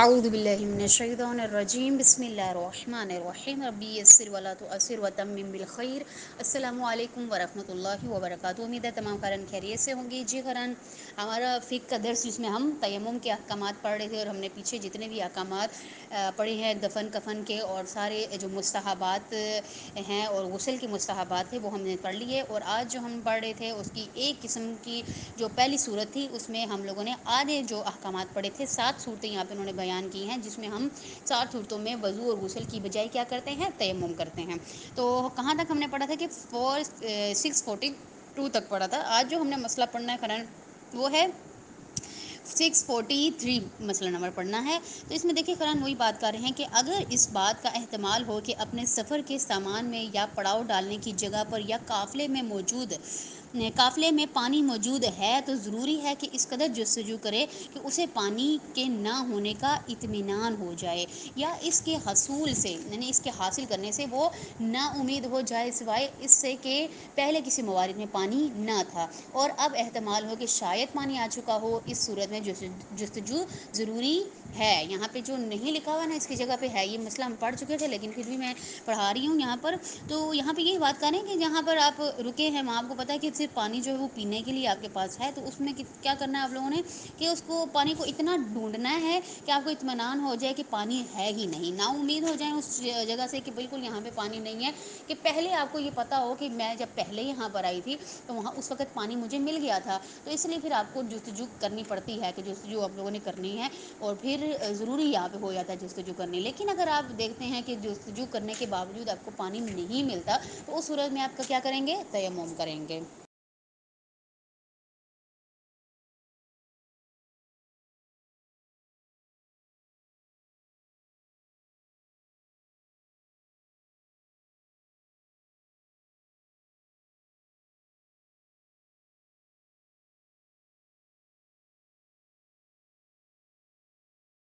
اعوذ باللہ من الشیطان الرجیم بسم اللہ الرحمن الرحیم ربی یسر ولا تعسر وتمم بالخیر۔ السلام علیکم ورحمۃ اللہ وبرکاتہ۔ امید ہے تمام خیرن خیریت سے ہوں گی۔ جی خیرن، ہمارا فقہ کا درس جس میں ہم تیمم کے احکامات پڑھ رہے تھے، اور ہم نے پیچھے جتنے بھی احکامات پڑھے ہیں دفن کفن کے اور سارے جو مستحبات ہیں اور غسل کے مستحبات تھے وہ ہم نے پڑھ لیے۔ اور آج جو ہم پڑھ رہے تھے اس کی ایک قسم کی جو پہلی صورت تھی، اس میں ہم لوگوں نے آدھے جو احکامات پڑھے تھے، 7 صورتیں یہاں پہ انہوں نے بیان کی ہیں، جس میں ہم 4 صورتوں میں وضو اور غسل کی بجائے کیا کرتے ہیں، تیمم کرتے ہیں۔ تو کہاں تک ہم نے پڑھا تھا کہ 642 تک پڑھا تھا۔ آج جو ہم نے مسئلہ پڑھنا ہے قرآن وہ ہے 643 مسئلہ نمبر پڑھنا ہے۔ تو اس میں دیکھیں قرآن وہی بات کر رہے ہیں کہ اگر اس بات کا احتمال ہو کہ اپنے سفر کے سامان میں یا پڑاؤ ڈالنے کی جگہ پر یا قافلے میں پانی موجود ہے، تو ضروری ہے کہ اس قدر جستجو کرے کہ اسے پانی کے نہ ہونے کا اطمینان ہو جائے، یا اس کے حصول سے یعنی اس کے حاصل کرنے سے وہ نا امید ہو جائے، سوائے اس سے کہ پہلے کسی موارد میں پانی نہ تھا اور اب احتمال ہو کہ شاید پانی آ چکا ہو۔ اس صورت میں جستجو ضروری ہے۔ یہاں پہ جو نہیں لکھا ہوا نا اس کی جگہ پہ ہے، یہ مسئلہ ہم پڑھ چکے تھے لیکن پھر بھی میں پڑھا رہی ہوں یہاں پر۔ تو یہاں پہ یہی بات کریں کہ جہاں پر آپ رکے ہیں وہاں آپ کو پتہ ہے کہ صرف پانی جو ہے وہ پینے کے لیے آپ کے پاس ہے، تو اس میں کیا کرنا ہے آپ لوگوں نے کہ اس کو پانی کو اتنا ڈھونڈنا ہے کہ آپ کو اطمینان ہو جائے کہ پانی ہے ہی نہیں، نا امید ہو جائیں اس جگہ سے کہ بالکل یہاں پہ پانی نہیں ہے، کہ پہلے آپ کو یہ پتہ ہو کہ میں جب پہلے یہاں پر آئی تھی تو وہاں اس وقت پانی مجھے مل گیا تھا۔ تو اس لیے پھر آپ کو جستجو کرنی پڑتی ہے کہ جستجو آپ لوگوں نے کرنی ہے، اور پھر ضروری یہاں پہ ہو جاتا ہے جستجو کرنی۔ لیکن اگر آپ دیکھتے ہیں کہ جستجو کرنے کے باوجود آپ کو پانی نہیں ملتا، تو اس صورت میں آپ کا کیا کریں گے، تیمم کریں گے۔